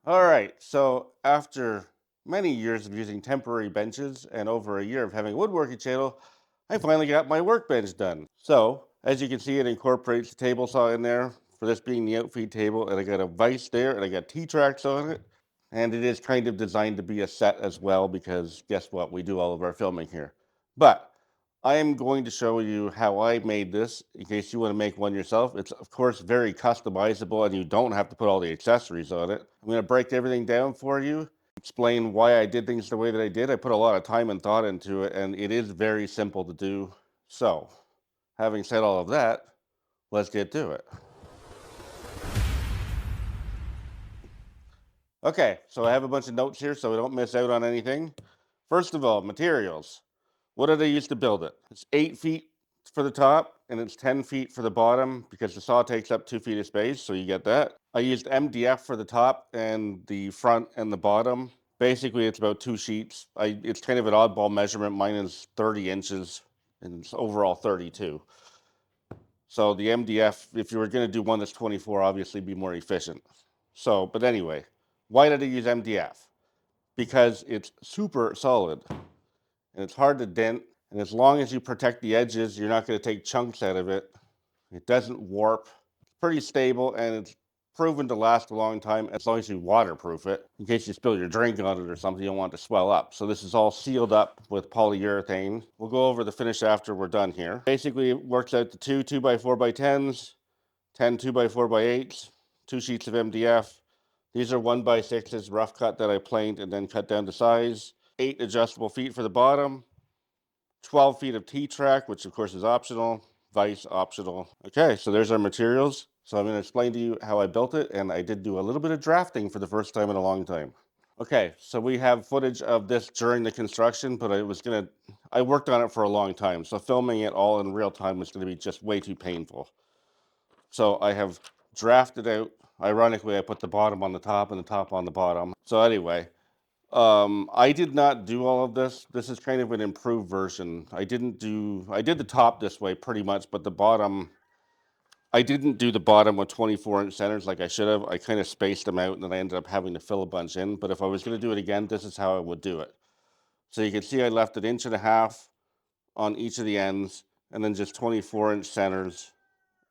All right, so after many years of using temporary benches and over a year of having a woodworking channel, I finally got my workbench done. So, as you can see, it incorporates the table saw in there for this being the outfeed table, and I got a vise there, and I got T-tracks on it, and it is kind of designed to be a set as well because guess what? We do all of our filming here. But I am going to show you how I made this in case you want to make one yourself. It's of course very customizable and you don't have to put all the accessories on it. I'm going to break everything down for you, explain why I did things the way that I did. I put a lot of time and thought into it and it is very simple to do. So, having said all of that, let's get to it. Okay, so I have a bunch of notes here so we don't miss out on anything. First of all, materials. What did I use to build it? It's 8 feet for the top and it's 10 feet for the bottom because the saw takes up 2 feet of space, so you get that. I used MDF for the top and the front and the bottom. Basically, it's about 2 sheets. It's kind of an oddball measurement. Mine is 30 inches and it's overall 32. So the MDF, if you were going to do one that's 24, obviously be more efficient. So, but anyway, why did I use MDF? Because it's super solid and it's hard to dent. And as long as you protect the edges, you're not going to take chunks out of it. It doesn't warp. It's pretty stable and it's proven to last a long time as long as you waterproof it. In case you spill your drink on it or something, you don't want it to swell up. So this is all sealed up with polyurethane. We'll go over the finish after we're done here. Basically, it works out to two 2x4x10s, 10 2x4x8s, 2 sheets of MDF. These are 1x6s rough cut that I planed and then cut down to size. 8 adjustable feet for the bottom. 12 feet of T-track, which of course is optional, vise optional. Okay, so there's our materials. So I'm going to explain to you how I built it, and I did do a little bit of drafting for the first time in a long time. Okay, so we have footage of this during the construction, but I worked on it for a long time, so filming it all in real time was going to be just way too painful. So I have drafted out, ironically, I put the bottom on the top and the top on the bottom. So anyway, I did not do all of this. This is kind of an improved version. I did the top this way pretty much, but the bottom, I didn't do the bottom with 24-inch centers like I should have. I kind of spaced them out and then I ended up having to fill a bunch in. But if I was going to do it again, this is how I would do it. So you can see I left an 1.5 inch on each of the ends and then just 24-inch centers.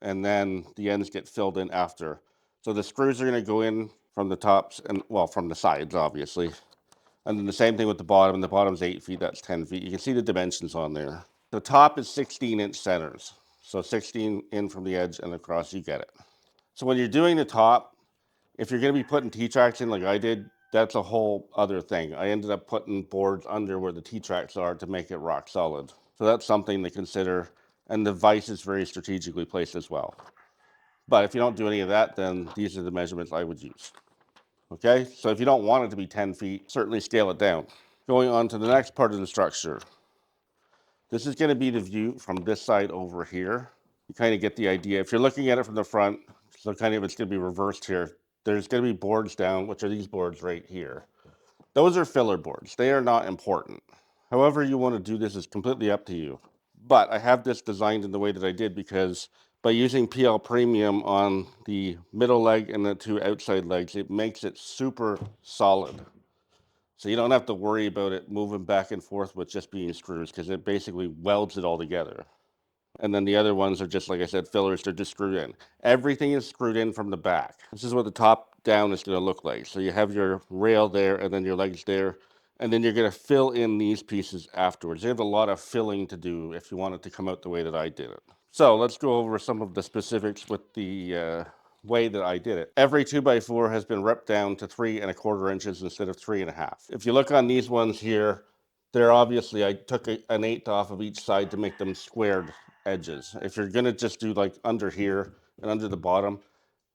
And then the ends get filled in after. So the screws are going to go in from the tops and, well, from the sides, obviously. And then the same thing with the bottom. The bottom's 8 feet, that's 10 feet. You can see the dimensions on there. The top is 16-inch centers. So 16 in from the edge and across, you get it. So when you're doing the top, if you're going to be putting T-tracks in like I did, that's a whole other thing. I ended up putting boards under where the T-tracks are to make it rock solid. So that's something to consider. And the vise is very strategically placed as well. But if you don't do any of that, then these are the measurements I would use. Okay, so if you don't want it to be 10 feet, certainly scale it down. Going on to the next part of the structure. This is going to be the view from this side over here. You kind of get the idea. If you're looking at it from the front, so kind of it's going to be reversed here. There's going to be boards down, which are these boards right here. Those are filler boards. They are not important. However you want to do this is completely up to you. But I have this designed in the way that I did because by using PL Premium on the middle leg and the two outside legs, it makes it super solid. So you don't have to worry about it moving back and forth with just being screws because it basically welds it all together. And then the other ones are just, like I said, fillers. They're just screwed in. Everything is screwed in from the back. This is what the top down is going to look like. So you have your rail there and then your legs there. And then you're going to fill in these pieces afterwards. You have a lot of filling to do if you want it to come out the way that I did it. So let's go over some of the specifics with the way that I did it. Every 2x4 has been ripped down to 3¼ inches instead of 3½. If you look on these ones here, they're obviously, I took an eighth off of each side to make them squared edges. If you're gonna just do like under here and under the bottom,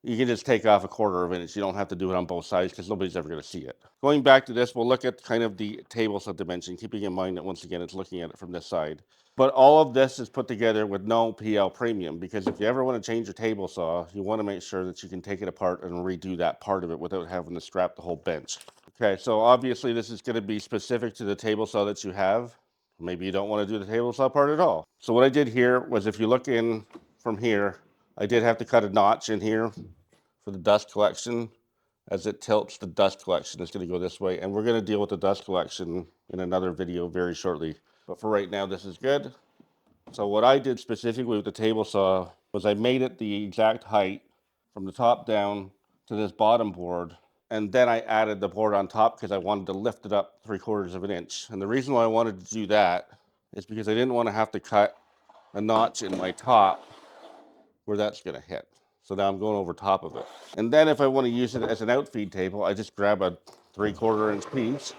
you can just take off 1/4 inch. You don't have to do it on both sides because nobody's ever gonna see it. Going back to this, we'll look at kind of the table saw dimension, keeping in mind that once again, it's looking at it from this side. But all of this is put together with no PL Premium because if you ever want to change your table saw, you want to make sure that you can take it apart and redo that part of it without having to scrap the whole bench. Okay, so obviously this is going to be specific to the table saw that you have. Maybe you don't want to do the table saw part at all. So what I did here was if you look in from here, I did have to cut a notch in here for the dust collection. as it tilts, the dust collection is going to go this way. And we're going to deal with the dust collection in another video very shortly. But for right now, this is good. So what I did specifically with the table saw was I made it the exact height from the top down to this bottom board. And then I added the board on top because I wanted to lift it up 3/4 of an inch. And the reason why I wanted to do that is because I didn't want to have to cut a notch in my top where that's going to hit. So now I'm going over top of it. And then if I want to use it as an outfeed table, I just grab a 3/4 inch piece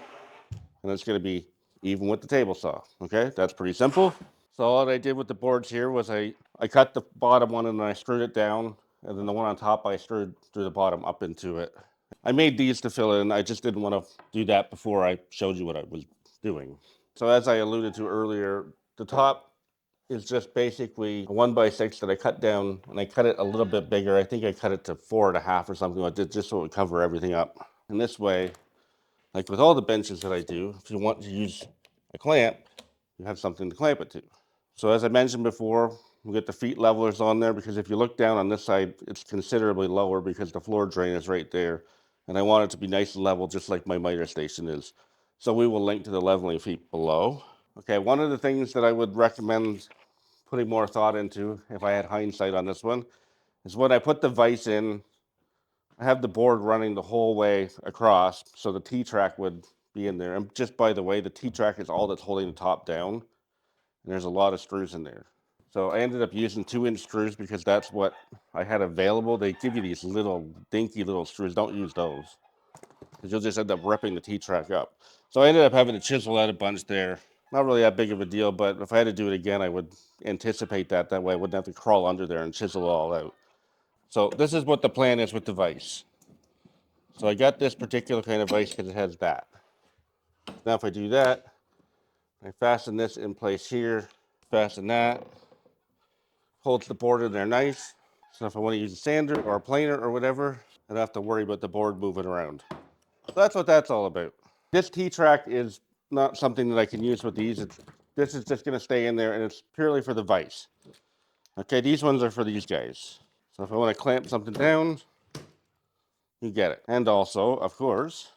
and it's going to be even with the table saw. Okay, that's pretty simple. So all I did with the boards here was I cut the bottom one and then I screwed it down. And then the one on top, I screwed through the bottom up into it. I made these to fill in. I just didn't want to do that before I showed you what I was doing. So as I alluded to earlier, the top is just basically a 1x6 that I cut down, and I cut it a little bit bigger. I think I cut it to 4.5 or something like that, just so it would cover everything up. And this way, like with all the benches that I do, if you want to use a clamp, you have something to clamp it to. So as I mentioned before, we get the feet levelers on there because if you look down on this side, it's considerably lower because the floor drain is right there. And I want it to be nice and level, just like my miter station is. So we will link to the leveling feet below. Okay, one of the things that I would recommend putting more thought into, if I had hindsight on this one, is when I put the vise in, I have the board running the whole way across, so the T-track would be in there. And just by the way, the T-track is all that's holding the top down, and there's a lot of screws in there. So I ended up using 2-inch screws because that's what I had available. They give you these little dinky little screws. Don't use those because you'll just end up ripping the T-track up. So I ended up having to chisel out a bunch there. Not really that big of a deal, but if I had to do it again, I would anticipate that. That way I wouldn't have to crawl under there and chisel it all out. So this is what the plan is with the vise. So I got this particular kind of vise because it has that. Now if I do that, I fasten this in place here, fasten that, holds the board in there nice. So if I want to use a sander or a planer or whatever, I don't have to worry about the board moving around. So that's what that's all about. This T-track is not something that I can use with these. This is just going to stay in there, and it's purely for the vise. Okay, these ones are for these guys. So if I want to clamp something down, you get it. And also, of course,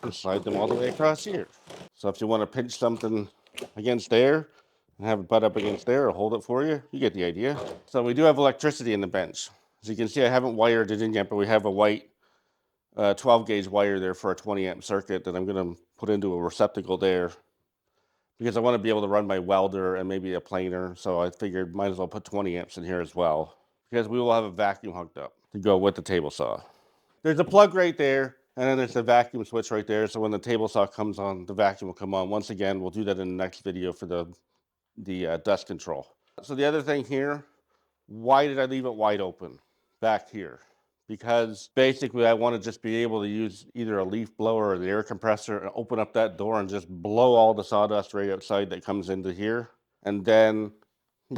you slide them all the way across here. So if you want to pinch something against there and have it butt up against there or hold it for you, you get the idea. So we do have electricity in the bench. As you can see, I haven't wired it in yet, but we have a white 12 gauge wire there for a 20 amp circuit that I'm going to put into a receptacle there because I want to be able to run my welder and maybe a planer. So I figured might as well put 20 amps in here as well because we will have a vacuum hooked up to go with the table saw. There's a plug right there, and then there's a vacuum switch right there. So when the table saw comes on, the vacuum will come on. Once again, we'll do that in the next video for the dust control. So the other thing here, why did I leave it wide open back here? Because basically I want to just be able to use either a leaf blower or the air compressor and open up that door and just blow all the sawdust right outside that comes into here. And then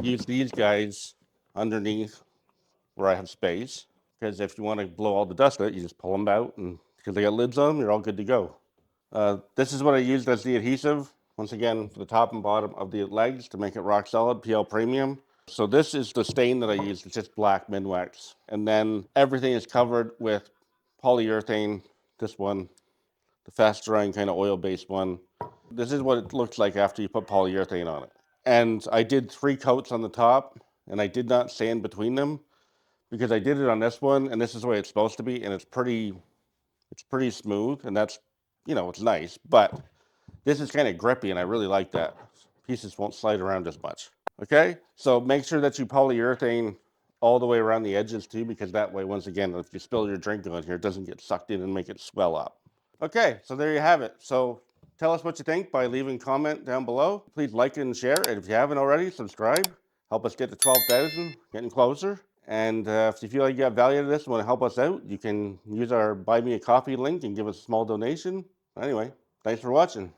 use these guys underneath where I have space. Because if you want to blow all the dust out, you just pull them out, and because they got lids on them, you're all good to go. This is what I used as the adhesive. Once again, for the top and bottom of the legs to make it rock solid, PL Premium. So this is the stain that I used. It's just black Minwax. And then everything is covered with polyurethane. This one, the fast drying kind of oil-based one. This is what it looks like after you put polyurethane on it. And I did 3 coats on the top, and I did not sand between them because I did it on this one, and this is the way it's supposed to be, and it's pretty smooth, and that's, it's nice. But this is kind of grippy, and I really like that. Pieces won't slide around as much. Okay, so make sure that you polyurethane all the way around the edges too, because that way, once again, if you spill your drink on here, it doesn't get sucked in and make it swell up. Okay, so there you have it. So tell us what you think by leaving a comment down below. Please like and share, and if you haven't already, subscribe. Help us get to 12,000, getting closer. And if you feel like you got value out of this and want to help us out, you can use our Buy Me a Coffee link and give us a small donation. Anyway, thanks for watching.